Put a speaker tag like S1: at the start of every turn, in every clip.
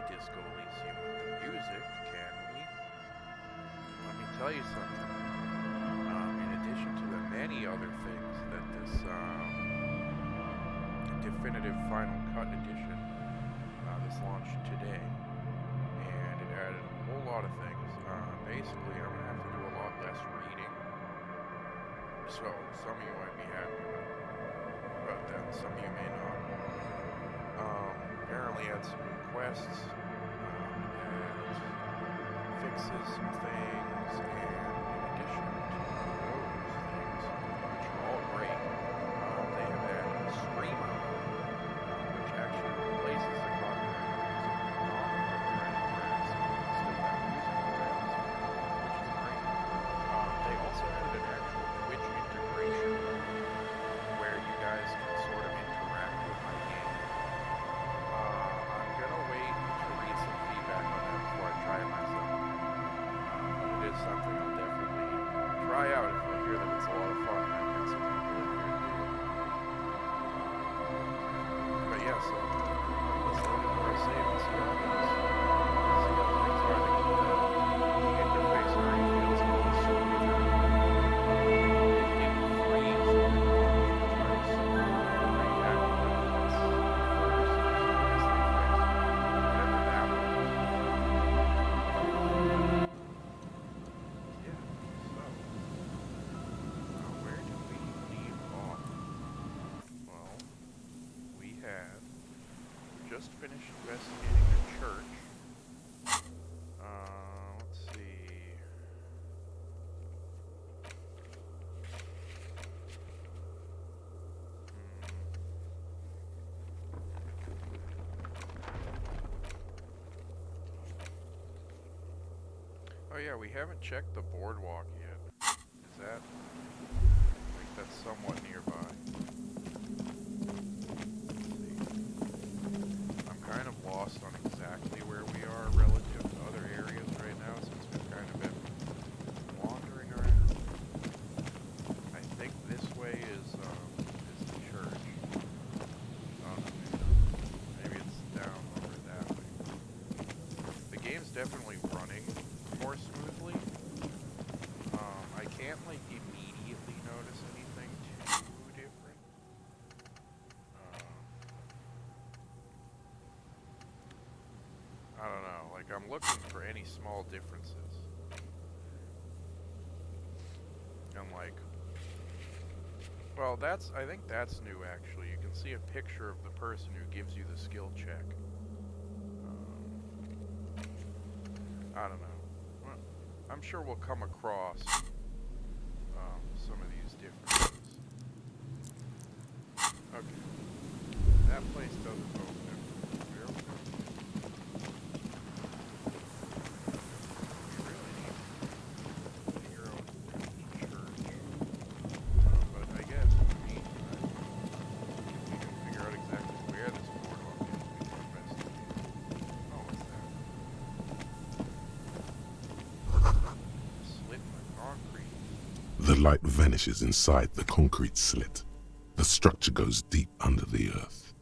S1: Disco Elysium with the music, can we? Let me tell you something. In addition to the many other things that this definitive Final Cut edition, this launched today, and it added a whole lot of things. Basically, I'm going to have to do a lot less reading, so some of you might be happy about that, some of you may not. Apparently had some new quests, and fixes some things, and in addition to those things, which are all great, they have added a screamer, which actually replaces the copyrighted music with non-copyrighted tracks, so you can still have music players, which is great. They also added an actual Twitch integration, where you guys can sort of interact with my game. I'm gonna wait to read some feedback on that before I try it myself. But it is something I'll definitely try out if I hear that it's a lot of fun and I get some people in here to do it. But yeah, so let's look at our save and see how things are. The interface already feels a little smoother. It didn't freeze when it launched, which I was pretty happy with. That's the first as they fixed whatever that was. Yeah, so where did we leave off? Well, we had just finished investigating the church. Let's see. Oh yeah, we haven't checked the boardwalk yet. Is that? I think that's somewhat nearby. Let's see. I'm kind of lost on exactly where we are relative to other areas right now, since we've kind of been wandering around. I think this way is the church. Oh no, maybe it's down over that way. The game's definitely running more smoothly. I can't like immediately notice anything too different. I don't know, like I'm looking for any small differences. And like, well, I think that's new actually. You can see a picture of the person who gives you the skill check. I don't know. Well, I'm sure we'll come across some of these differences. Okay. That place doesn't open. Where are we going? You really need to figure out the church. But I guess in the meantime, we can figure out exactly where this boardwalk is. We can investigate. Oh, what's that? Slit in the concrete.
S2: The light vanishes inside the concrete slit. The structure goes deep under the earth.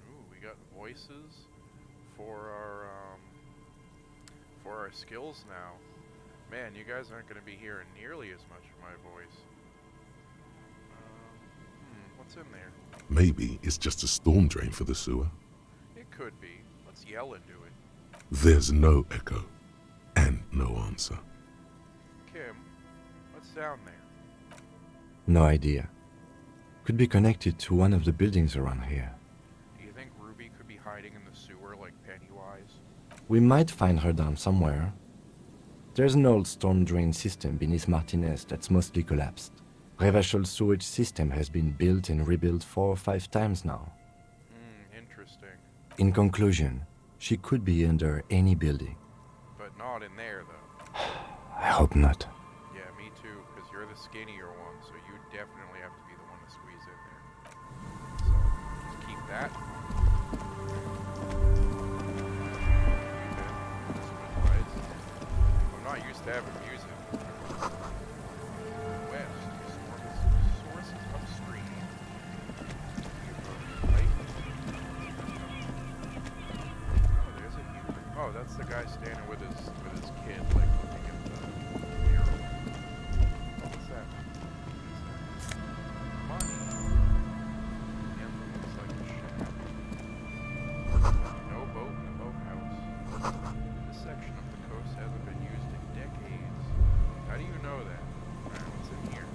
S1: Ooh, we got voices for our skills now. Man, you guys aren't going to be hearing nearly as much of my voice. What's in there?
S2: Maybe it's just a storm drain for the sewer.
S1: It could be. Let's yell into it.
S2: There's no echo and no answer.
S1: Kim, what's down there?
S3: No idea. Could be connected to one of the buildings around here.
S1: Do you think Ruby could be hiding in the sewer like Pennywise?
S3: We might find her down somewhere. There's an old storm drain system beneath Martinez that's mostly collapsed. Revachol sewage system has been built and rebuilt 4 or 5 times now.
S1: Interesting.
S3: In conclusion, she could be under any building.
S1: But not in there, though.
S3: I hope not.
S1: Yeah, me too, because you're the skinnier one, so you definitely have to be the one to squeeze in there. So, just keep that in mind. I'm not used to having music. West, sources upstream. Right? Oh, there's a that's the guy standing with his kid, like looking at the mirror. What's that? Money. And it looks like a shack. No boat in the boathouse. This section of the coast hasn't been used in decades. How do you know that? Alright, what's in here?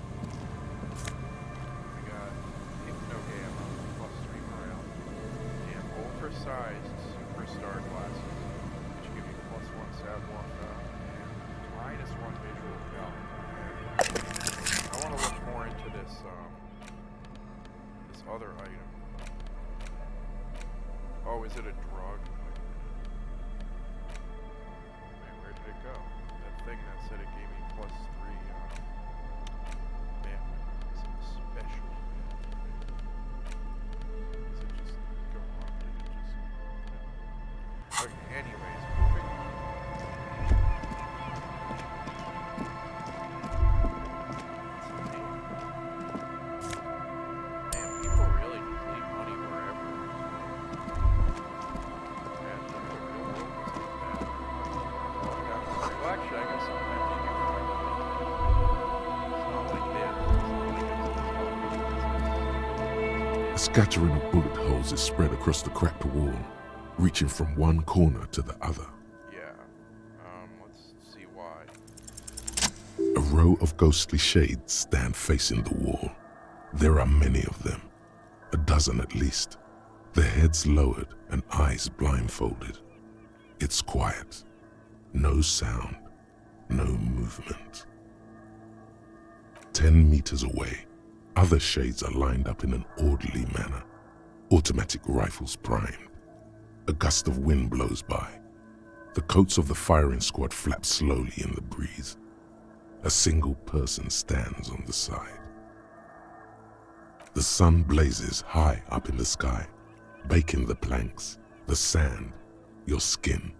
S1: We got hypno ammo, +3 morale, and oversized superstar glasses, which give you +1 stab warfare and -1 visual cal. I want to look more into this this other item. Oh, is it a drug? Wait, where did it go? That thing that said it gave me +3 man, is it special? Does it just go on? Did it just... Okay, anyways, moving on. Man, people really just leave money wherever. Man, the real world was like that. Well, actually, I guess sometimes you do find money. It's not like this.
S2: A scattering of bullet holes is spread across the cracked wall, reaching from one corner to the other.
S1: Yeah. Let's see why.
S2: A row of ghostly shades stand facing the wall. There are many of them, a dozen at least, their heads lowered and eyes blindfolded. It's quiet, no sound, no movement. 10 meters away, other shades are lined up in an orderly manner, automatic rifles primed. A gust of wind blows by. The coats of the firing squad flap slowly in the breeze. A single person stands on the side. The sun blazes high up in the sky, baking the planks, the sand, your skin.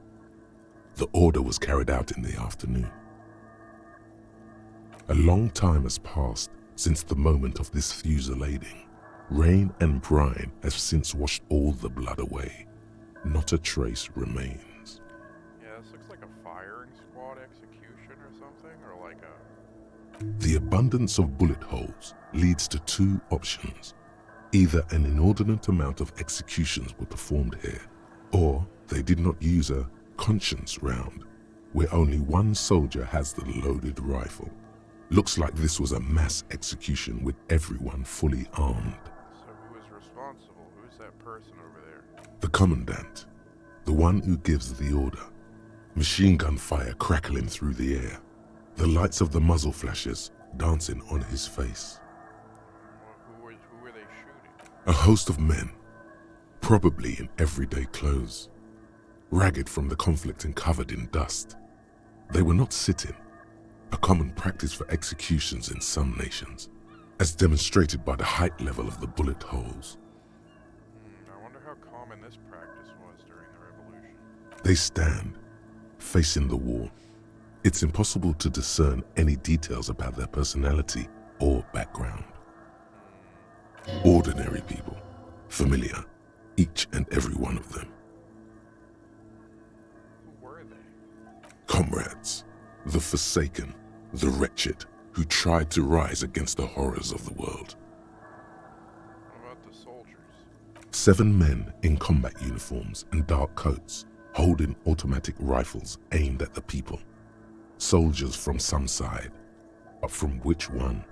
S2: The order was carried out in the afternoon. A long time has passed since the moment of this fusillading. Rain and brine have since washed all the blood away. Not a trace remains.
S1: Yeah, this looks like a firing squad execution or something, or like a...
S2: The abundance of bullet holes leads to two options. Either an inordinate amount of executions were performed here, or they did not use a conscience round, where only one soldier has the loaded rifle. Looks like this was a mass execution with everyone fully armed.
S1: So who is responsible? Who's that person over there?
S2: The commandant, the one who gives the order. Machine gun fire crackling through the air, the lights of the muzzle flashes dancing on his face.
S1: Who are they shooting?
S2: A host of men, probably in everyday clothes, ragged from the conflict and covered in dust. They were not sitting, a common practice for executions in some nations, as demonstrated by the height level of the bullet holes.
S1: I wonder how common this practice was during the revolution.
S2: They stand, facing the wall. It's impossible to discern any details about their personality or background. Ordinary people, familiar, each and every one of them.
S1: Who were they?
S2: Comrades, the forsaken, the wretched, who tried to rise against the horrors of the world.
S1: What about the soldiers?
S2: 7 men in combat uniforms and dark coats, holding automatic rifles aimed at the people. Soldiers from some side, but from which one?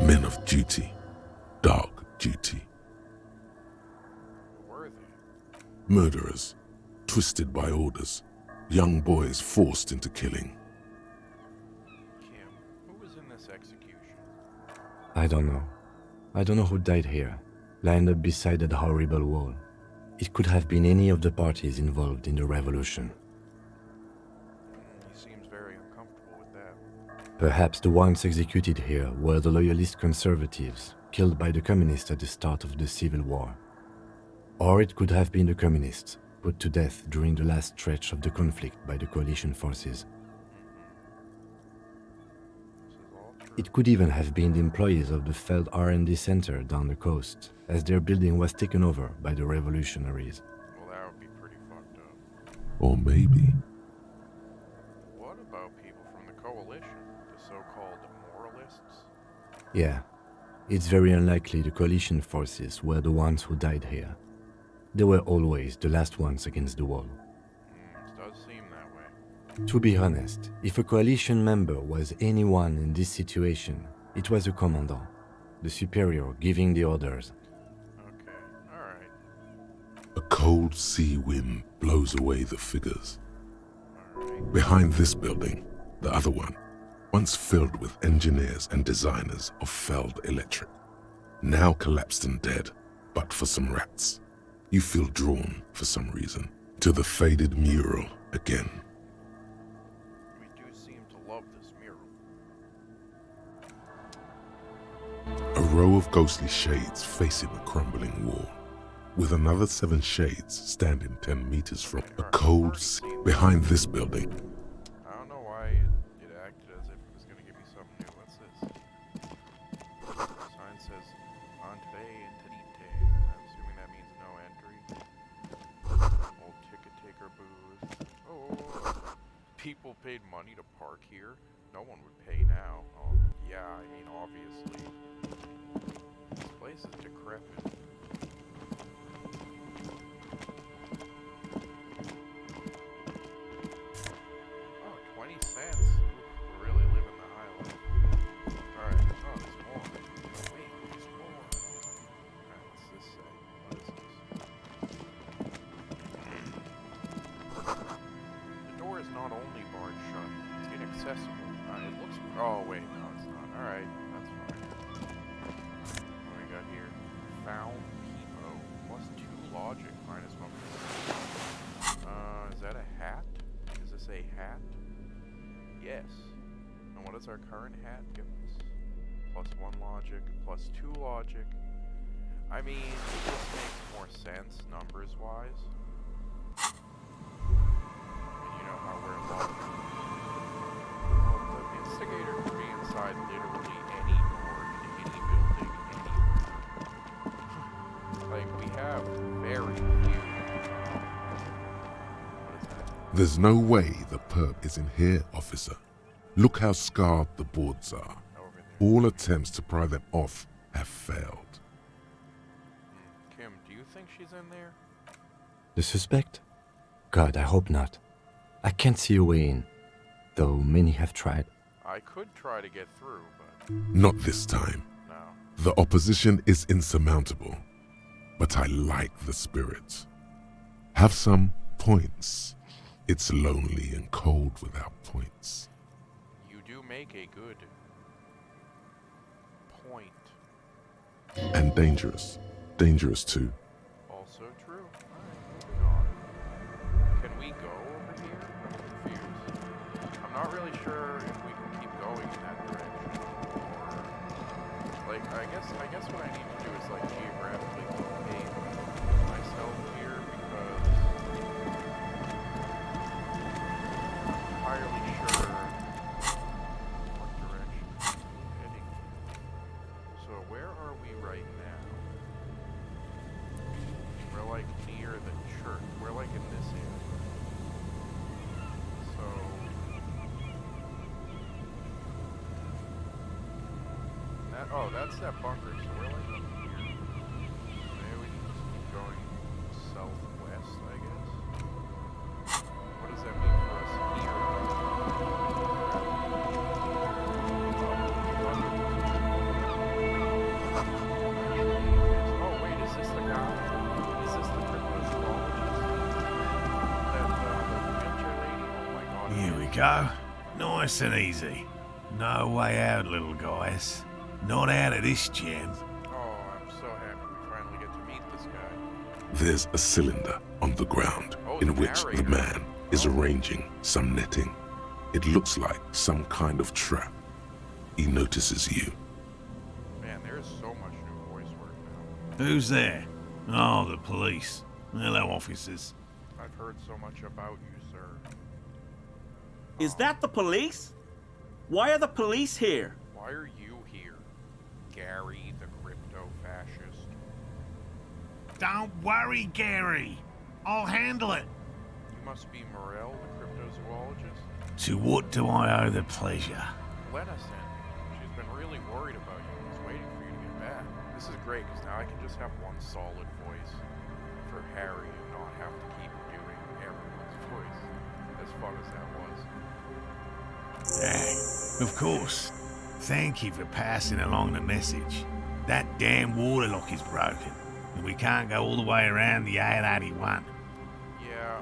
S2: Men of duty, dark duty.
S1: Who were they?
S2: Murderers, twisted by orders, young boys forced into killing.
S1: Kim, who was in this execution?
S3: I don't know. I don't know who died here, lined up beside that horrible wall. It could have been any of the parties involved in the revolution.
S1: He seems very uncomfortable with that.
S3: Perhaps the ones executed here were the loyalist conservatives, killed by the communists at the start of the Civil War. Or it could have been the communists, put to death during the last stretch of the conflict by the coalition forces.
S1: This is all true.
S3: It could even have been the employees of the failed R&D center down the coast, as their building was taken over by the revolutionaries.
S1: Well, that would be pretty fucked up.
S2: Or maybe
S1: What about people from the Coalition, the so-called moralists?
S3: Yeah, it's very unlikely the coalition forces were the ones who died here. They were always the last ones against the wall.
S1: It does seem that way.
S3: To be honest, if a coalition member was anyone in this situation, it was a commandant, the superior giving the orders.
S1: Okay, alright.
S2: a cold sea wind blows away the figures.
S1: Alright.
S2: Behind this building, the other one, once filled with engineers and designers of Feld Electric, now collapsed and dead, but for some rats. You feel drawn, for some reason, to the faded mural again.
S1: We do seem to love this mural.
S2: A row of ghostly shades facing the crumbling wall, with another 7 shades standing 10 meters from a cold sea behind this building.
S1: I don't know why it acted as if it was going to give me something new. What's this? Sign says, on today and Tadite. I'm assuming that means no entry. Old ticket taker booth. Oh, people paid money to park here. No one would pay now. Oh, yeah, I mean, obviously. This place is decrepit. Oh, 20 cents. Oof, we're really living the high life. Alright, oh, there's more. Wait, there's more. Alright, what's this say? What is this? The door is not only barred shut, it's inaccessible. It looks... Oh, wait, no, it's not. Alright, that's fine. What do we got here? Found Peepo. Plus 2 logic, minus 1%. Is that a hat? Is this a hat? Yes. And what does our current hat give us? Plus 1 logic, plus 2 logic. I mean, it just makes more sense numbers-wise. And you know how we're logic. Well, the instigator could be inside literally any door in any building, anywhere. Like, we have very few. What is that?
S2: There's no way the perp is in here, officer. Look how scarred the boards are.
S1: Over there.
S2: All attempts to pry them off have failed.
S1: Kim, do you think she's in there?
S3: The suspect? God, I hope not. I can't see a way in, though many have tried.
S1: I could try to get through, but
S2: Not this time.
S1: no.
S2: The opposition is insurmountable, but I like the spirit. Have some points. It's lonely and cold without points.
S1: You do make a good point.
S2: And dangerous. Dangerous too.
S1: Also true. Alright, moving on. Can we go over here? I'm confused. I'm not really sure if we can keep going in that direction. Or, like, I guess what I need to do is, like, geographically locate myself here, because I'm entirely sure what direction I'm heading. So where are we right now? We're like near the church. We're like in this area. So that, oh, that's that bunker. So we're like up here. Maybe we can just keep going southwest, I guess. What does that mean for us here? Oh wait, is this the guy? Is this the cryptozoologist? That the wheelchair lady? Oh my god.
S4: Here we go. Nice and easy. No way out, little guys. Not out of this jam.
S1: Oh, I'm so happy we finally get to meet this guy.
S2: There's a cylinder on the ground
S1: Oh,
S2: in
S1: the
S2: which the
S1: narrator.
S2: man is arranging some netting. It looks like some kind of trap. He notices you.
S1: Man, there's so much new voice work now.
S4: Who's there? Oh, the police. Hello, officers.
S1: I've heard so much about you, sir.
S5: Is that the police? Why are the police here?
S1: Why are you here? Gary, the crypto-fascist.
S4: Don't worry, Gary. I'll handle it.
S1: You must be Morel, the cryptozoologist.
S4: To what do I owe the pleasure?
S1: Lena sent me. She's been really worried about you and is waiting for you to get back. This is great because now I can just have one solid voice for Harry and not have to keep doing everyone's voice. As fun as that was.
S4: Of course. Thank you for passing along the message. That damn water lock is broken, and we can't go all the way around the 881.
S1: Yeah,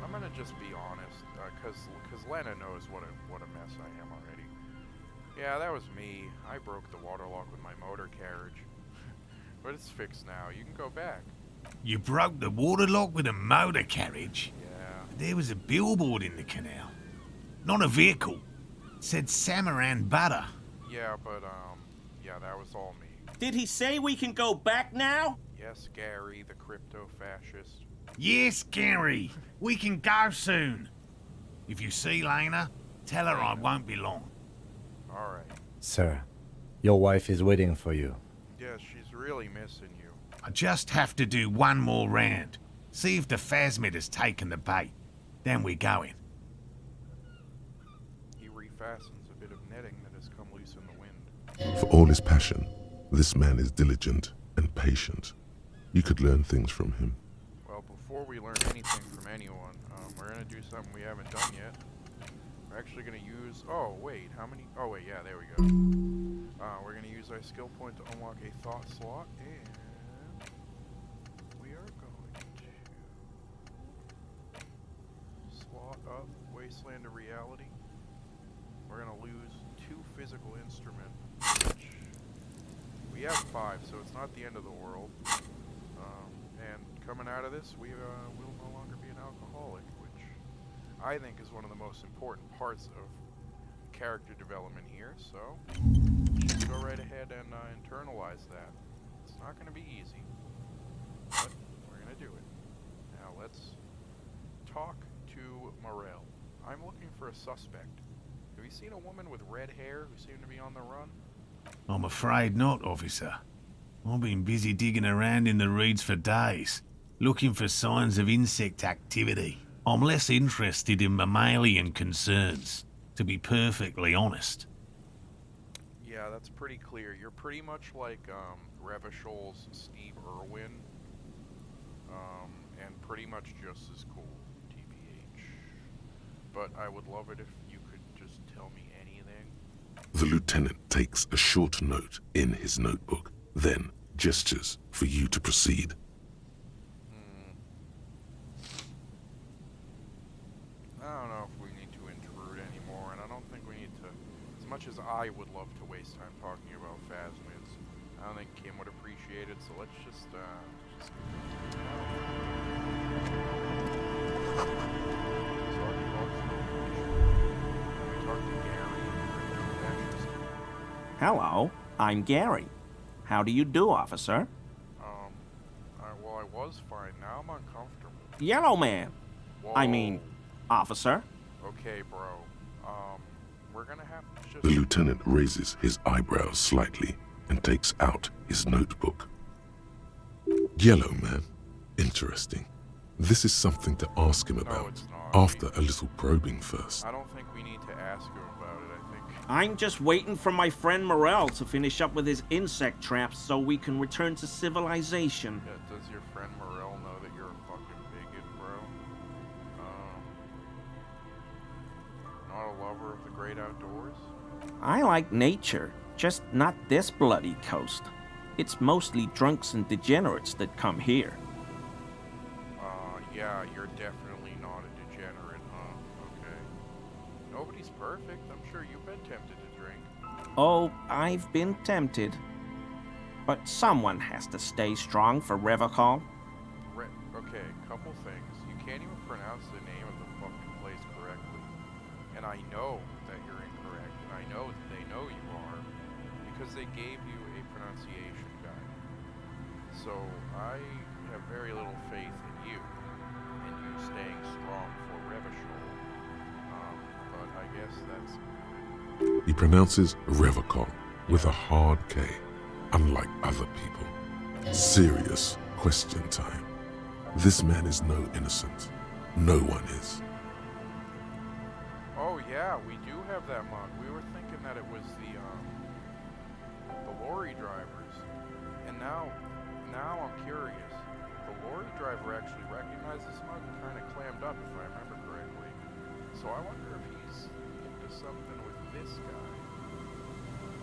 S1: I'm gonna just be honest, cause Lena knows what a mess I am already. Yeah, that was me. I broke the water lock with my motor carriage. But it's fixed now. You can go back.
S4: You broke the water lock with a motor carriage?
S1: Yeah.
S4: There was a billboard in the canal. Not a vehicle. It said Samaran Butter.
S1: Yeah, but, yeah, that was all me.
S5: Did he say we can go back now?
S1: Yes, Gary, the crypto-fascist.
S4: Yes, Gary. We can go soon. If you see Lena, tell her I won't be long.
S1: Alright.
S3: Sir, your wife is waiting for you.
S1: Yeah, she's really missing you.
S4: I just have to do one more round. See if the phasmid has taken the bait. Then we're going.
S1: He refastens a bit of netting that has come loose in the wind.
S2: For all his passion, this man is diligent and patient. You could learn things from him.
S1: Well, before we learn anything from anyone, we're gonna do something we haven't done yet. We're actually gonna use... Oh, wait, how many... Oh, wait, yeah, there we go. We're gonna use our skill point to unlock a thought slot, and... we are going to... slot up Wasteland of Reality. We're gonna lose 2 physical instruments, which... we have 5, so it's not the end of the world. And coming out of this, we will no longer be an alcoholic, which I think is one of the most important parts of character development here, so just go right ahead and internalize that. It's not going to be easy, but we're going to do it. Now let's talk to Morel. I'm looking for a suspect. Have you seen a woman with red hair who seemed to be on the run?
S4: I'm afraid not, officer. I've been busy digging around in the reeds for days, looking for signs of insect activity. I'm less interested in mammalian concerns, to be perfectly honest.
S1: Yeah, that's pretty clear. You're pretty much like Revachol's Steve Irwin, and pretty much just as cool, TBH. But I would love it if you could just tell me anything.
S2: The lieutenant takes a short note in his notebook, then gestures for you to proceed.
S1: I don't know if we need to intrude anymore, and I don't think we need to... As much as I would love to waste time talking about phasmids, I don't think Kim would appreciate it, so let's just
S5: Hello, I'm Gary. How do you do, officer?
S1: Well, I was fine. Now I'm uncomfortable.
S5: Yellow man.
S1: Whoa.
S5: I mean, officer.
S1: Okay, bro. We're gonna have to just...
S2: The lieutenant raises his eyebrows slightly and takes out his notebook. Yellow man. Interesting. This is something to ask him
S1: No,
S2: about
S1: it's not.
S2: after a little probing first.
S1: I don't think we need to ask him about it, I think.
S5: I'm just waiting for my friend Morel to finish up with his insect traps so we can return to civilization.
S1: Yeah, does your friend Morel know that you're a fucking bigot, bro? Not a lover of the great outdoors?
S5: I like nature, just not this bloody coast. It's mostly drunks and degenerates that come here.
S1: Yeah, you're definitely not a degenerate, huh? Okay. Nobody's perfect. I'm sure you've been tempted to drink.
S5: Oh, I've been tempted. But someone has to stay strong for Revachol.
S1: Okay, couple things. You can't even pronounce the name of the fucking place correctly. And I know that you're incorrect, and I know that they know you are, because they gave you a pronunciation guide. So, I have very little faith in you, and you staying strong for Revachol. But I guess that's...
S2: He pronounces Revachol with a hard K, unlike other people. Serious question time. This man is no innocent. No one is.
S1: Oh yeah, we do have that mug. We were thinking that it was the lorry drivers. And now I'm curious. The lorry driver actually recognized this mug and kind of clammed up, if I remember correctly. So I wonder if he's into something with this guy.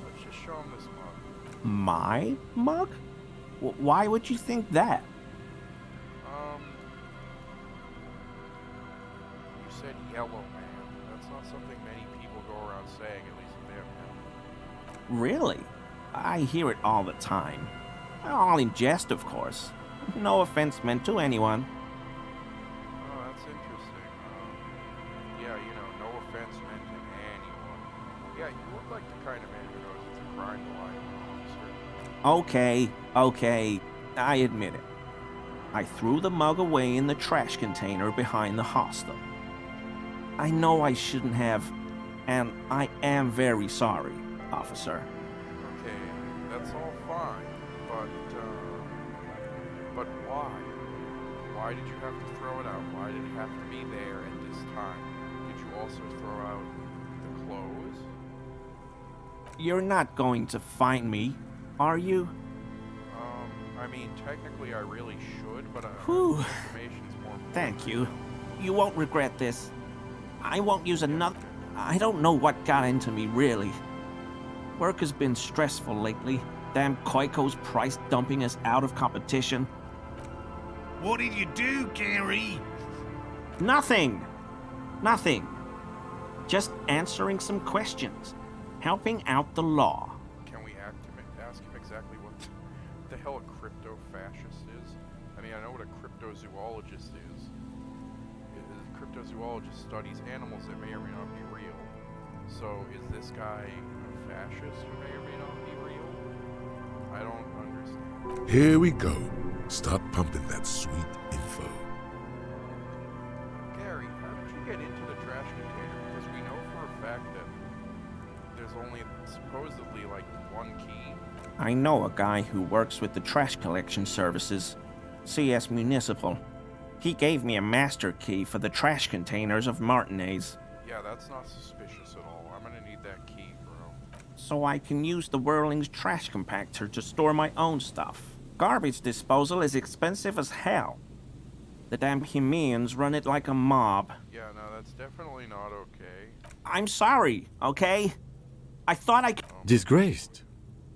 S1: Let's just show him this mug.
S5: My mug? Why would you think that?
S1: You said yellow man. That's not something many people go around saying, at least if they haven't known.
S5: Really? I hear it all the time. All in jest, of course. No offense meant to anyone.
S1: Oh, that's interesting. Yeah, no offense meant to anyone. Yeah, you look like the kind of man who knows it's a crime to lie to an officer.
S5: Okay, I admit it. I threw the mug away in the trash container behind the hostel. I know I shouldn't have, and I am very sorry, officer.
S1: Okay, that's all fine, but why? Why did you have to throw it out? Why did it have to be there at this time? Did you also throw out the clothes?
S5: You're not going to find me, are you?
S1: I mean, technically I really should, but
S5: Whew.
S1: information's more important.
S5: Thank you. You won't regret this. I won't use another... I don't know what got into me, really. Work has been stressful lately. Damn Koiko's price dumping us out of competition.
S4: What did you do, Gary?
S5: Nothing. Just answering some questions. Helping out the law.
S1: Can we ask him exactly what the hell a crypto-fascist is? I mean, I know what a cryptozoologist is. A cryptozoologist studies animals that may or may not be real. So, is this guy a fascist who may or may not be real? I don't understand.
S2: Here we go. Start pumping that sweet info.
S1: Gary, how did you get into the trash container? Because we know for a fact that there's only supposedly like one key.
S5: I know a guy who works with the trash collection services, CS Municipal. He gave me a master key for the trash containers of Martinez,
S1: Yeah, that's not suspicious at all. I'm gonna need that key, bro.
S5: so I can use the Whirling's trash compactor to store my own stuff. Garbage disposal is expensive as hell. The damn Hemians run it like a mob.
S1: Yeah, no, that's definitely not okay.
S5: I'm sorry, okay? I thought I could...
S3: Disgraced.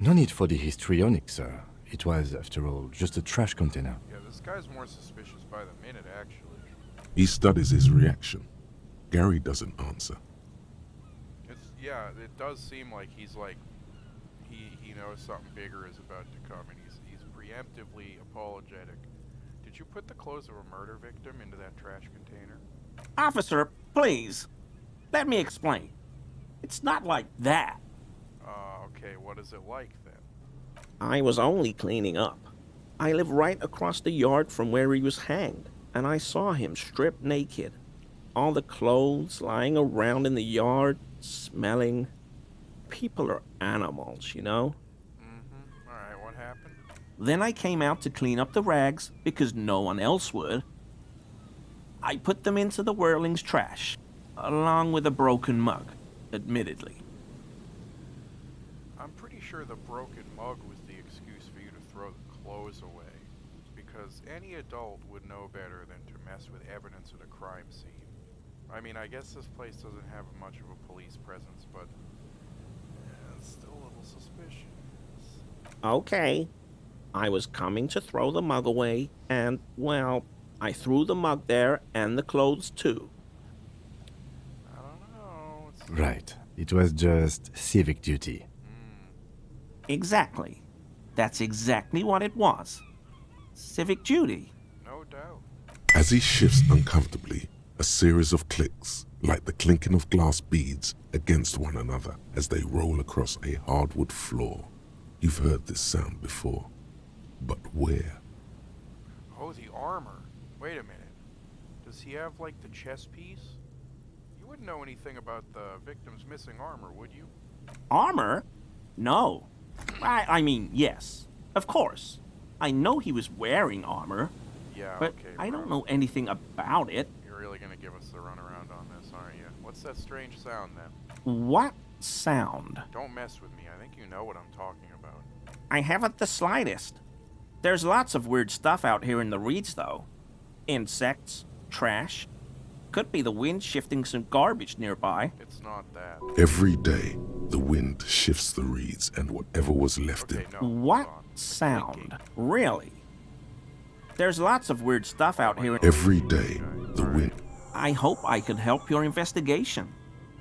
S3: No need for the histrionic, sir. It was, after all, just a trash container.
S1: Yeah, this guy's more suspicious by the minute, actually.
S2: He studies his reaction. Gary doesn't answer.
S1: Yeah, it does seem like he's like, he knows something bigger is about to come, and he's preemptively apologetic. Did you put the clothes of a murder victim into that trash container?
S5: Officer, please. Let me explain. It's not like that.
S1: Okay, what is it like then?
S5: I was only cleaning up. I live right across the yard from where he was hanged, and I saw him stripped naked. All the clothes lying around in the yard, smelling. People are animals, you know?
S1: Alright, what happened?
S5: Then I came out to clean up the rags because no one else would. I put them into the Whirling's trash, along with a broken mug, admittedly.
S1: I'm pretty sure the broken mug was the excuse for you to throw the clothes away, because any adult would know better than to mess with evidence at a crime scene. I mean, I guess this place doesn't have much of a police presence, but it's still a little suspicious.
S5: Okay. I was coming to throw the mug away, and, well, I threw the mug there and the clothes too.
S1: I don't know.
S3: Right. It was just civic duty.
S5: Exactly. That's exactly what it was. Civic duty.
S1: No doubt.
S2: As he shifts uncomfortably, a series of clicks, like the clinking of glass beads against one another as they roll across a hardwood floor. You've heard this sound before. But where?
S1: Oh, the armor. Wait a minute. Does he have, like, the chest piece? You wouldn't know anything about the victim's missing armor, would you?
S5: Armor? No. I mean, yes. Of course. I know he was wearing armor,
S1: Yeah,
S5: but
S1: okay,
S5: I
S1: bro.
S5: don't know anything about it.
S1: You're really gonna give us the runaround on this, aren't you? What's that strange sound then?
S5: What sound?
S1: Don't mess with me. I think you know what I'm talking about.
S5: I haven't the slightest. There's lots of weird stuff out here in the reeds, though. Insects, trash. Could be the wind shifting some garbage nearby.
S1: It's not that.
S2: Every day, the wind shifts the reeds and whatever was left
S1: Okay,
S2: in.
S1: no. hold
S5: What
S1: on.
S5: sound? Really? There's lots of weird stuff out here.
S2: Every day, the wind.
S5: I hope I could help your investigation.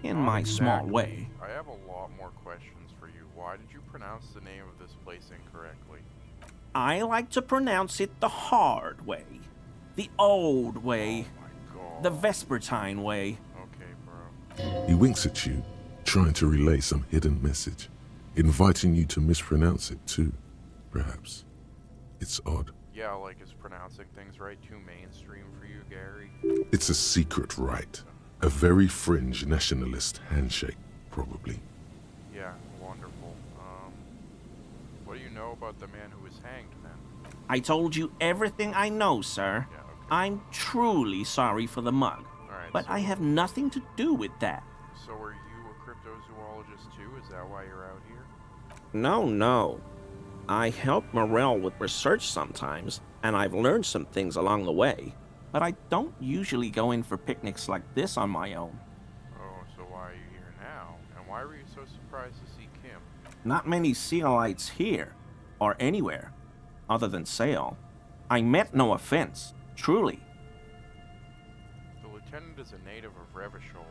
S5: In
S1: Not
S5: my small
S1: exactly.
S5: way.
S1: I have a lot more questions for you. Why did you pronounce the name of this place incorrectly?
S5: I like to pronounce it the hard way. The old way.
S1: Oh my god.
S5: The Vespertine way.
S1: Okay, bro.
S2: He winks at you, trying to relay some hidden message, inviting you to mispronounce it too, perhaps. It's odd.
S1: Yeah, like, is pronouncing things right too mainstream for you, Gary?
S2: It's a secret rite. A very fringe nationalist handshake, probably.
S1: Yeah, wonderful. What do you know about the man who was hanged then?
S5: I told you everything I know, sir.
S1: Yeah, okay.
S5: I'm truly sorry for the mug.
S1: Alright,
S5: But
S1: so,
S5: I have nothing to do with that.
S1: so are you a cryptozoologist too? Is that why you're out here?
S5: No. I help Morel with research sometimes, and I've learned some things along the way. But I don't usually go in for picnics like this on my own.
S1: Oh, so why are you here now? And why were you so surprised to see Kim?
S5: Not many Sealites here, or anywhere, other than Sale. I meant no offense, truly.
S1: The lieutenant is a native of Revachol.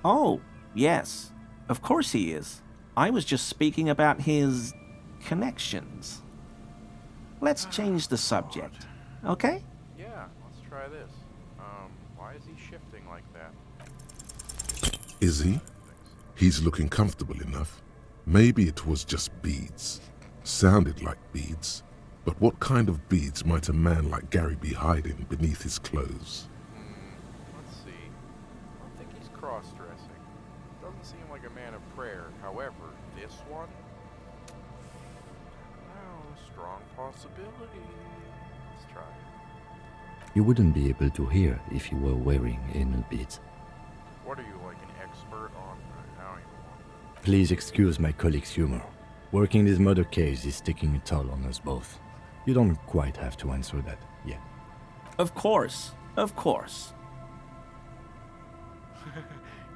S5: Oh, yes, of course he is. I was just speaking about his connections. Let's change the subject, okay?
S1: Yeah, let's try this. Why is he shifting like that?
S2: Is he? He's looking comfortable enough. Maybe it was just beads. Sounded like beads. But what kind of beads might a man like Gary be hiding beneath his clothes?
S1: Let's see. I don't think he's cross-dressing. Doesn't seem like a man of prayer. However, this one? Oh, strong possibility. Let's try it.
S3: You wouldn't be able to hear if you were wearing anal beads.
S1: What are you, like an expert on? I don't even want
S3: Please excuse my colleague's humor. Working this murder case is taking a toll on us both. You don't quite have to answer that yet.
S5: Of course.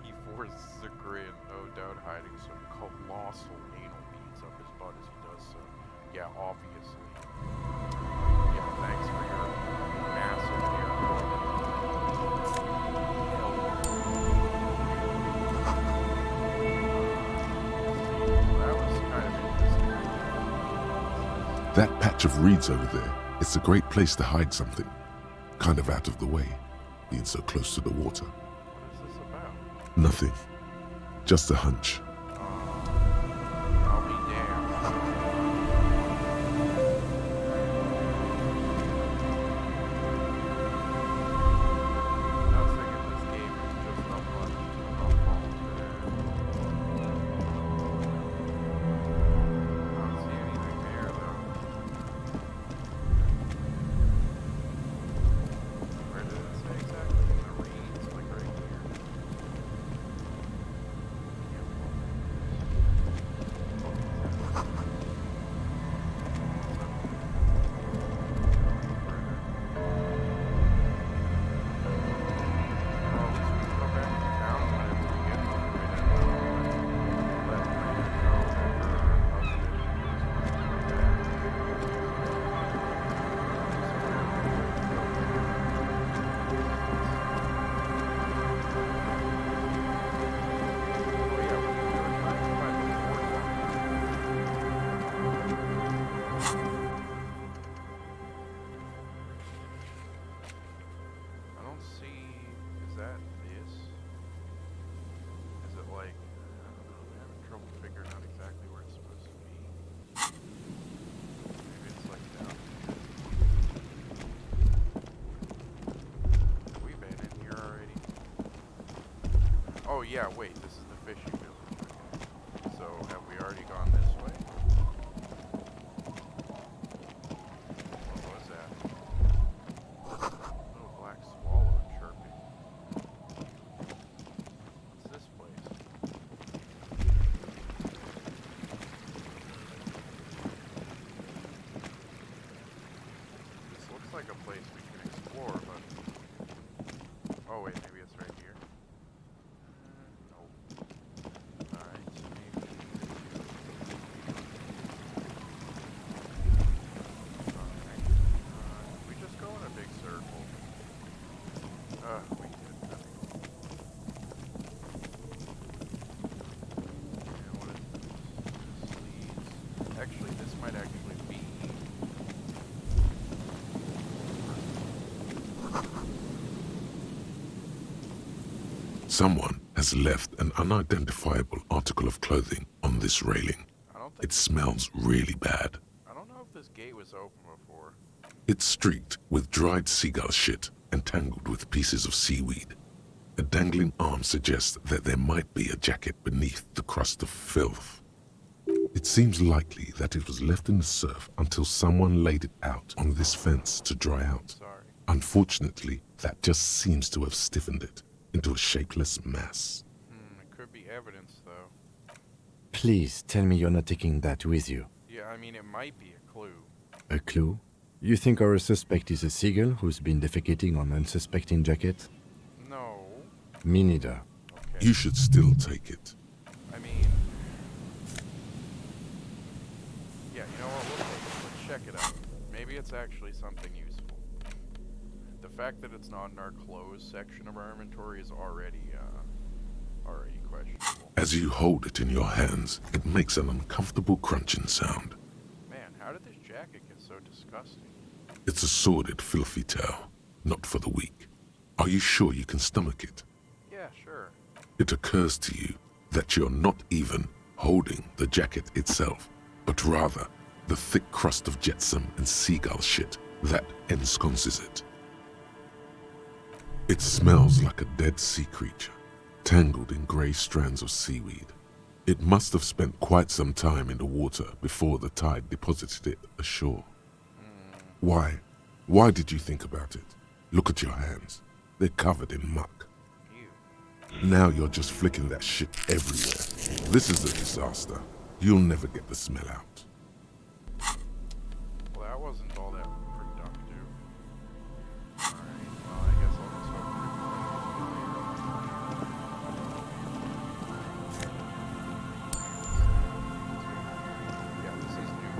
S1: He forces a grin, no doubt hiding some colossal anal beads up his butt as he does so. Yeah, obviously. Yeah, thanks for your massive that was kind of interesting.
S2: That patch of reeds over there, it's a great place to hide something. Kind of out of the way, being so close to the water.
S1: What is this about?
S2: Nothing. Just a hunch.
S1: I'll be damned. Nothing in this game is just a hunch. I'll fall for that. I don't see anything there, though. Where did it say exactly? In the reeds, like right here. I don't see. Is that this? Is it like? I don't know. I'm having trouble figuring out exactly where it's supposed to be. Maybe it's like down here. Have we been in here already? Oh yeah, wait. This is the fishing village. Okay. So have we already gone this way? What was that? Little black swallow chirping. place we can explore, but... Oh wait, maybe it's right here. Nope. Alright, so maybe... Alright. We just go in a big circle. We did that. And what is this? This leads... Actually, this might actually be...
S2: Someone has left an unidentifiable article of clothing on this railing.
S1: I don't think...
S2: It smells really bad.
S1: I don't know if this gate was open before.
S2: It's streaked with dried seagull shit and tangled with pieces of seaweed. A dangling arm suggests that there might be a jacket beneath the crust of filth. It seems likely that it was left in the surf until someone laid it out on this fence to dry out.
S1: Sorry.
S2: Unfortunately, that just seems to have stiffened it into a shapeless mass.
S1: It could be evidence, though.
S3: Please tell me you're not taking that with you.
S1: Yeah, I mean, it might be a clue.
S3: A clue? You think our suspect is a seagull who's been defecating on unsuspecting jacket?
S1: No.
S3: Me neither.
S1: Okay.
S2: You should still take it.
S1: I mean... Yeah, you know what? We'll take it. Let's check it out. Maybe it's actually something useful. The fact that it's not in our clothes section of our inventory is already questionable.
S2: As you hold it in your hands, it makes an uncomfortable crunching sound.
S1: Man, how did this jacket get so disgusting?
S2: It's a sordid, filthy tale, not for the weak. Are you sure you can stomach it?
S1: Yeah, sure.
S2: It occurs to you that you're not even holding the jacket itself, but rather the thick crust of jetsam and seagull shit that ensconces it. It smells like a dead sea creature, tangled in grey strands of seaweed. It must have spent quite some time in the water before the tide deposited it ashore. Why? Why did you think about it? Look at your hands. They're covered in muck.
S1: Ew.
S2: Now you're just flicking that shit everywhere. This is a disaster. You'll never get the smell out.
S1: Well, that wasn't all that productive. Alright, well, I guess I'll just hope yeah, this is new.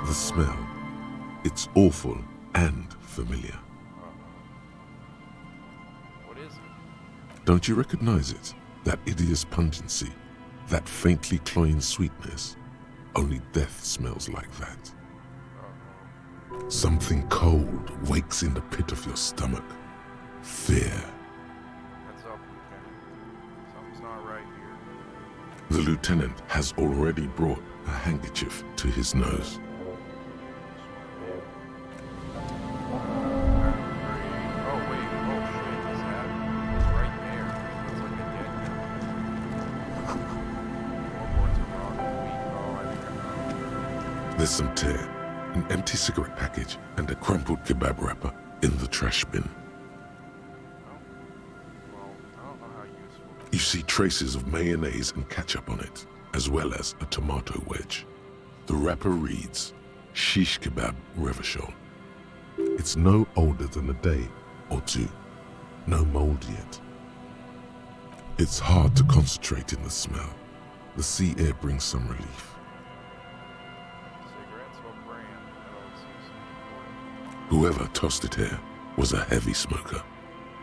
S2: The smell. It's awful and familiar.
S1: What is it?
S2: Don't you recognize it? That hideous pungency, that faintly cloying sweetness. Only death smells like that. Something cold wakes in the pit of your stomach. Fear.
S1: Heads up, Lieutenant. Something's not right here.
S2: The lieutenant has already brought a handkerchief to his nose.
S1: Oh wait, oh shit, is that? It's right there. It's like a dead guy. Floorboards are rotten. Oh, I think I know.
S2: There's some tear, an empty cigarette package, and a crumpled kebab wrapper in the trash bin.
S1: Oh. Well, I don't know how useful.
S2: You see traces of mayonnaise and ketchup on it, as well as a tomato wedge. The wrapper reads, Shish Kebab Revachol. It's no older than a day or two. No mold yet. It's hard to concentrate in the smell. The sea air brings some relief.
S1: Cigarettes, what brand? That always seems important.
S2: Whoever tossed it here was a heavy smoker.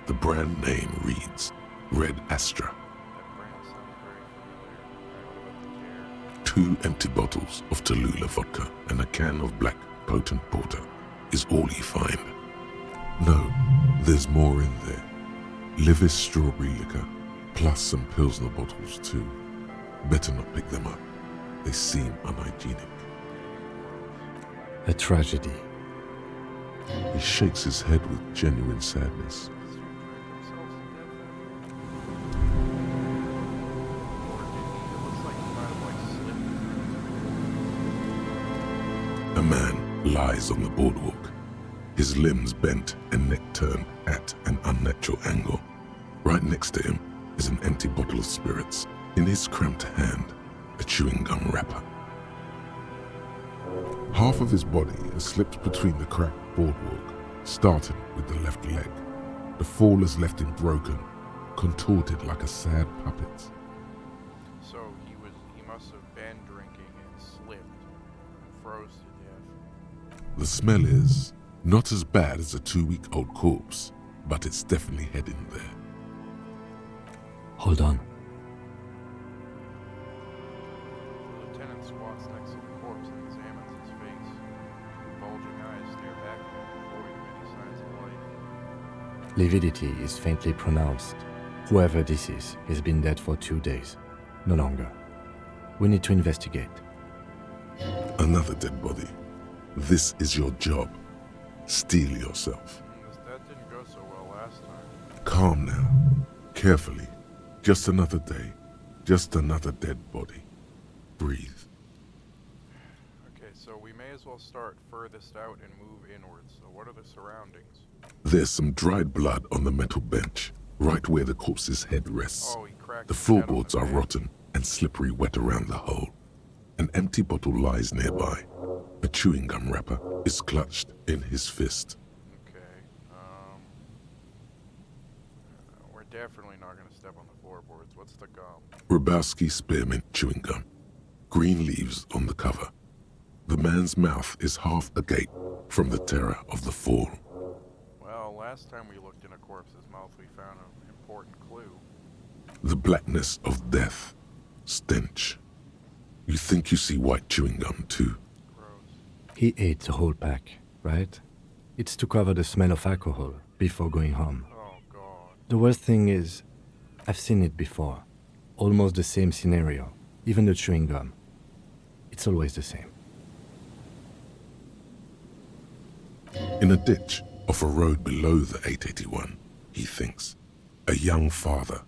S2: The brand name reads Red Astra.
S1: That brand sounds very familiar. Alright, what about the chair?
S2: 2 empty bottles of Tallulah vodka and a can of black potent porter is all you find. No, there's more in there. Livis strawberry liquor, plus some Pilsner bottles too. Better not pick them up. They seem unhygienic.
S3: A tragedy.
S2: He shakes his head with genuine sadness.
S1: It's
S2: A man lies on the boardwalk, his limbs bent and neck turned at an unnatural angle. Right next to him is an empty bottle of spirits. In his cramped hand, a chewing gum wrapper. Half of his body has slipped between the cracked boardwalk, starting with the left leg. The fall has left him broken, contorted like a sad puppet.
S1: So he must have been drinking and slipped and froze to death.
S2: The smell is not as bad as a 2-week-old corpse, but it's definitely heading there.
S3: Hold on.
S1: The lieutenant squats next to the corpse and examines his face. Bulging eyes stare back at him, void of any signs of life.
S3: Lividity is faintly pronounced. Whoever this is has been dead for 2 days. No longer. We need to investigate.
S2: Another dead body. This is your job. Steel yourself.
S1: That didn't go so well last time.
S2: Calm now. Carefully. Just another day. Just another dead body. Breathe.
S1: Okay, so we may as well start furthest out and move inwards. So what are the surroundings?
S2: There's some dried blood on the metal bench, right where the corpse's head rests.
S1: Oh, he cracked
S2: The
S1: his head on
S2: floorboards
S1: the
S2: are
S1: bench.
S2: rotten and slippery wet around the hole. An empty bottle lies nearby. A chewing gum wrapper is clutched in his fist.
S1: Okay. We're definitely not going to step on the floorboards. What's the gum?
S2: Rubowski spearmint chewing gum. Green leaves on the cover. The man's mouth is half agape from the terror of the fall.
S1: Well, last time we looked in a corpse's mouth, we found an important clue.
S2: The blackness of death. Stench. You think you see white chewing gum too?
S1: Gross.
S3: He ate the whole pack, right? It's to cover the smell of alcohol before going home.
S1: Oh, God.
S3: The worst thing is, I've seen it before. Almost the same scenario. Even the chewing gum. It's always the same.
S2: In a ditch off a road below the 881, he thinks. A young father.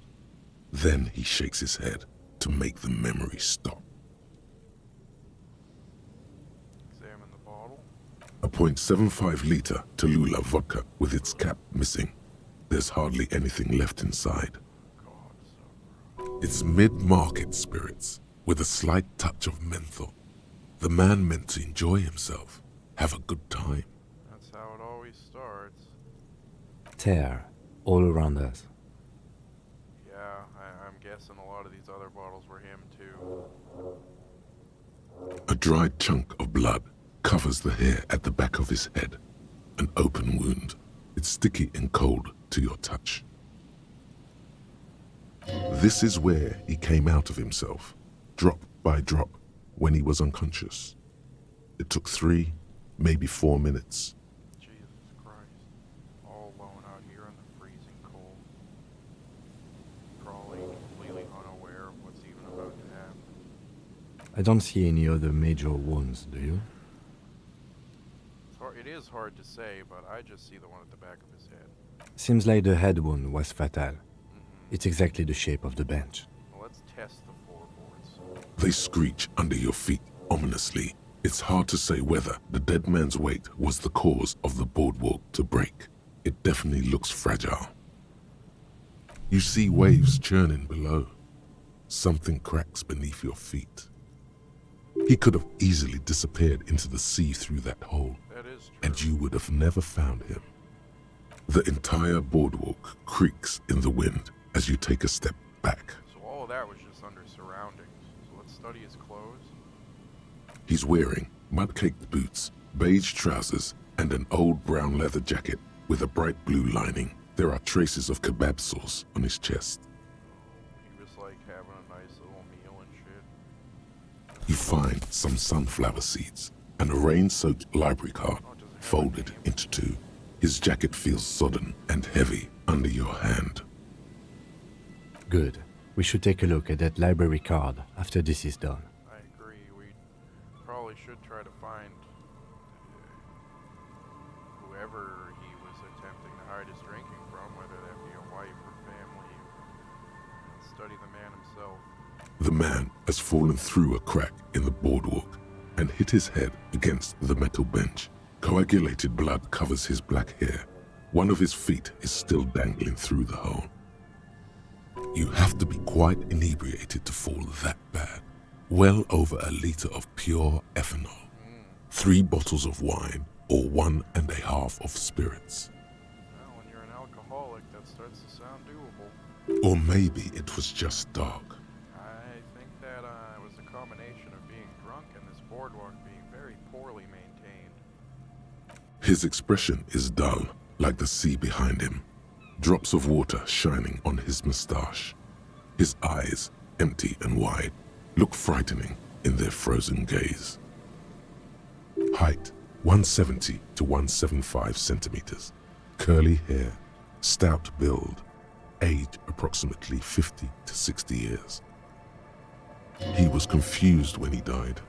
S2: Then he shakes his head to make the memory stop.
S1: Examine the bottle.
S2: A .75 liter Tallulah vodka with its cap missing. There's hardly anything left inside.
S1: God, so gross.
S2: It's mid-market spirits with a slight touch of menthol. The man meant to enjoy himself, have a good time.
S1: That's how it always starts.
S3: Tear all around us.
S1: Yeah, I'm guessing a lot of these other bottles were him, too.
S2: A dried chunk of blood covers the hair at the back of his head. An open wound. It's sticky and cold to your touch. This is where he came out of himself, drop by drop, when he was unconscious. It took 3, maybe 4 minutes.
S1: Jesus Christ. All alone out here in the freezing cold. Probably completely unaware of what's even about to happen.
S3: I don't see any other major wounds, do you?
S1: It is hard to say, but I just see the one at the back of his head.
S3: Seems like the head wound was fatal. It's exactly the shape of the bench.
S1: Well, let's test the floorboards.
S2: They screech under your feet ominously. It's hard to say whether the dead man's weight was the cause of the boardwalk to break. It definitely looks fragile. You see waves churning below. Something cracks beneath your feet. He could have easily disappeared into the sea through that hole,
S1: That is true.
S2: and you would have never found him. The entire boardwalk creaks in the wind as you take a step back.
S1: So all of that was just under surroundings. So let's study his clothes.
S2: He's wearing mud-caked boots, beige trousers, and an old brown leather jacket with a bright blue lining. There are traces of kebab sauce on his chest.
S1: He was like having a nice little meal and shit.
S2: You find some sunflower seeds and a rain-soaked library card
S1: Oh, does it have a
S2: folded
S1: name?
S2: into 2. His jacket feels sodden and heavy under your hand.
S3: Good. We should take a look at that library card after this is done.
S1: I agree. We probably should try to find whoever he was attempting to hide his drinking from, whether that be a wife or family, and study the man himself.
S2: The man has fallen through a crack in the boardwalk. and hit his head against the metal bench. Coagulated blood covers his black hair. One of his feet is still dangling through the hole. You have to be quite inebriated to fall that bad. Well over a liter of pure ethanol, 3 bottles of wine, or 1.5 of spirits.
S1: Well, when you're an alcoholic, that starts to sound doable.
S2: Or maybe it was just dark.
S1: I think that it was a combination of being drunk and this boardwalk being very poorly maintained.
S2: His expression is dull, like the sea behind him. Drops of water shining on his mustache. His eyes, empty and wide, look frightening in their frozen gaze. Height, 170 to 175 centimeters. Curly hair, stout build. Age approximately 50 to 60 years. He was confused when he died.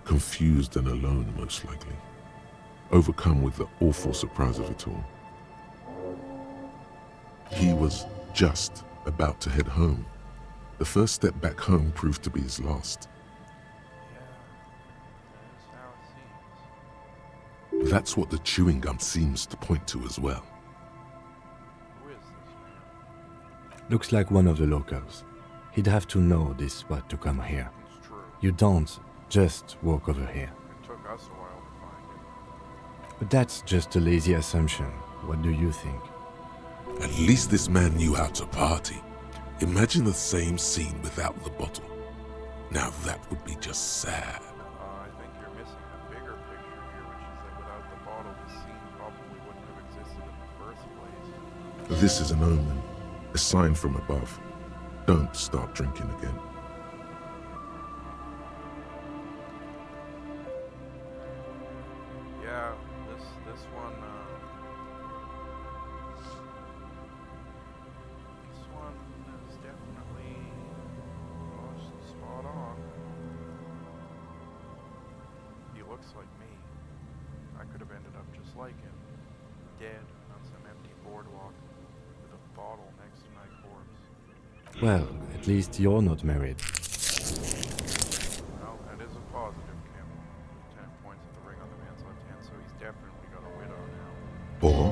S2: Confused and alone, most likely. Overcome with the awful surprise of it all. He was just about to head home. The first step back home proved to be his last.
S1: Yeah, that is how it seems.
S2: That's what the chewing gum seems to point to as well.
S1: Who is this man?
S3: Looks like one of the locals. He'd have to know this spot to come here.
S1: It's true.
S3: You don't just walk over here.
S1: It took us a while to find it.
S3: But that's just a lazy assumption. What do you think?
S2: At least this man knew how to party. Imagine the same scene without the bottle. Now that would be just sad.
S1: I think you're missing the bigger picture here, which is that without the bottle, the scene probably wouldn't have existed in the first place.
S2: This is an omen, a sign from above. Don't start drinking again.
S1: Yeah, this one is definitely most spot on. He looks like me. I could have ended up just like him, dead on some empty boardwalk with a bottle next to my corpse.
S3: Well, at least you're not married.
S1: Well, that is a positive, Kim. Lieutenant points at the ring on the man's left hand, so he's definitely got a widow now.
S2: Or,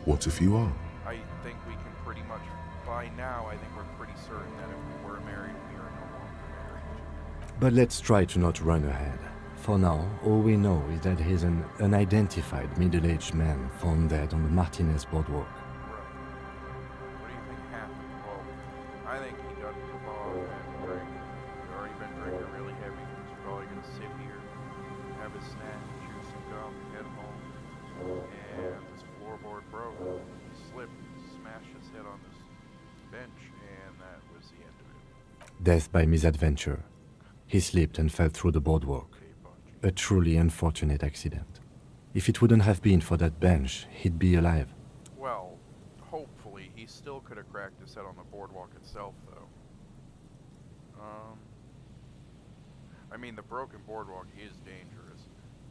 S2: what if you are?
S1: I think we can pretty much, by now, I think we're pretty certain that if we were married, we are no longer married.
S3: But let's try to not run ahead. For now, all we know is that he's an unidentified middle-aged man found dead on the Martinez boardwalk.
S1: Right. What do you think happened? Well, I think he got to the bar and drank. He'd already been drinking really heavy. He's probably going to sit here, have a snack, chew some gum, head home. And this floorboard broke. He slipped, smashed his head on this bench, and that was the end of it.
S3: Death by misadventure. He slipped and fell through the boardwalk.
S1: Okay, Bungie.
S3: A truly unfortunate accident. If it wouldn't have been for that bench, he'd be alive.
S1: Well, hopefully, he still could have cracked his head on the boardwalk itself, though. I mean, the broken boardwalk is dangerous.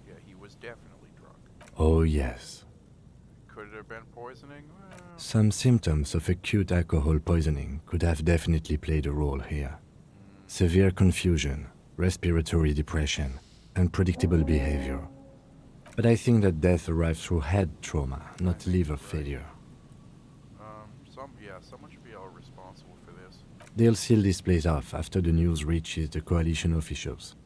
S1: Yeah, he was definitely drunk.
S3: Oh yes.
S1: Could it have been poisoning? Well,
S3: Some symptoms of acute alcohol poisoning could have definitely played a role here. Severe confusion, respiratory depression, unpredictable behavior. But I think that death arrived through head trauma, not liver failure.
S1: someone should be held responsible for this.
S3: They'll seal this place off after the news reaches the coalition officials.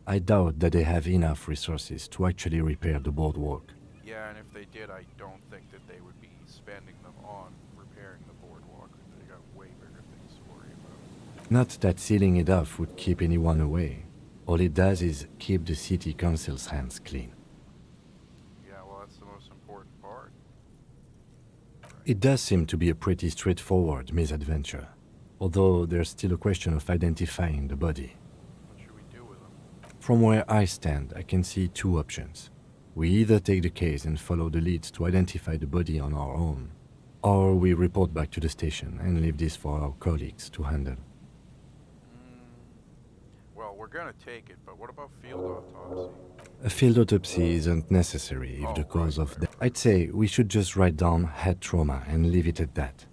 S3: I doubt that they have enough resources to actually repair the boardwalk.
S1: Yeah, and if they did, I don't think that they would be spending them on repairing the boardwalk. They got way bigger things to worry about.
S3: Not that sealing it off would keep anyone away. All it does is keep the city council's hands clean.
S1: Yeah, well, that's the most important part.
S3: It does seem to be a pretty straightforward misadventure, although there's still a question of identifying the body.
S1: What should we do with them?
S3: From where I stand, I can see two options. We either take the case and follow the leads to identify the body on our own, or we report back to the station and leave this for our colleagues to handle.
S1: Well, we're gonna take it, but what about field autopsy?
S3: A field autopsy isn't necessary if the cause of death. I'd say we should just write down head trauma and leave it at that.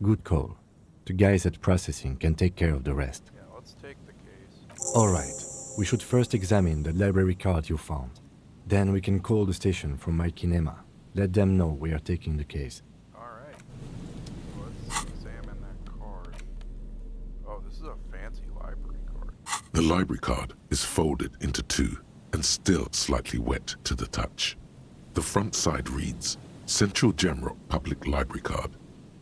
S3: Good call. The guys at processing can take care of the rest.
S1: Yeah, let's take the case.
S3: Alright, We should first examine the library card you found. Then we can call the station from my kinema. Let them know we are taking the case.
S1: Alright. Let's examine that card. Oh, this is a fancy library card.
S2: The library card is folded into two and still slightly wet to the touch. The front side reads, Central Jamrock Public Library Card,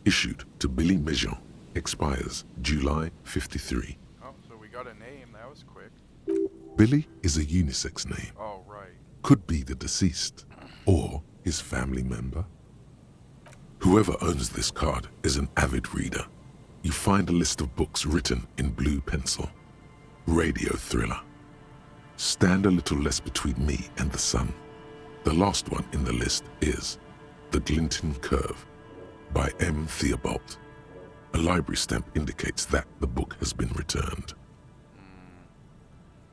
S2: issued to Billy Mejean, expires July 53.
S1: Oh, so we got a name. That was quick.
S2: Billy is a unisex name.
S1: Oh, right.
S2: Could be the deceased or his family member. Whoever owns this card is an avid reader. You find a list of books written in blue pencil. Radio thriller. Stand a little less between me and the sun. The last one in the list is The Glinton Curve by M. Theobald. A library stamp indicates that the book has been returned.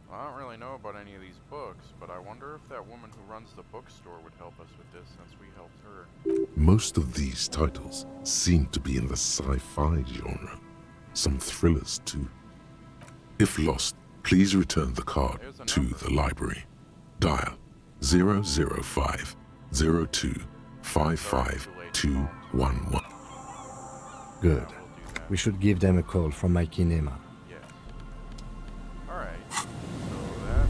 S1: Well, I don't really know about any of these books, but I wonder if that woman who runs the bookstore would help us with this since we helped her.
S2: Most of these titles seem to be in the sci-fi genre. Some thrillers too. If lost, please return the card to the library. Dial 005 02 55211.
S3: Good. We should give them a call from my kinema.
S1: Yeah. Alright. So that is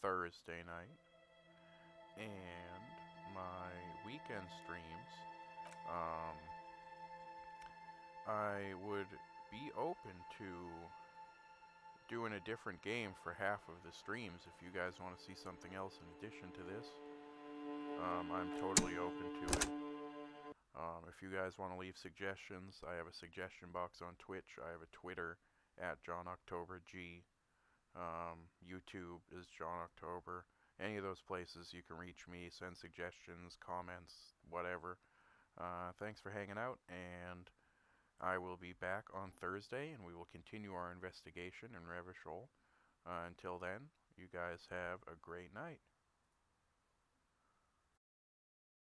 S1: Thursday night, and my weekend streams, I would be open to doing a different game for half of the streams if you guys want to see something else in addition to this. I'm totally open to it. If you guys want to leave suggestions, I have a suggestion box on Twitch. I have a Twitter at JohnOctoberG. YouTube is John October. Any of those places you can reach me, send suggestions, comments, whatever. Thanks for hanging out, and I will be back on Thursday, and we will continue our investigation in Revachol. Until then, you guys have a great night.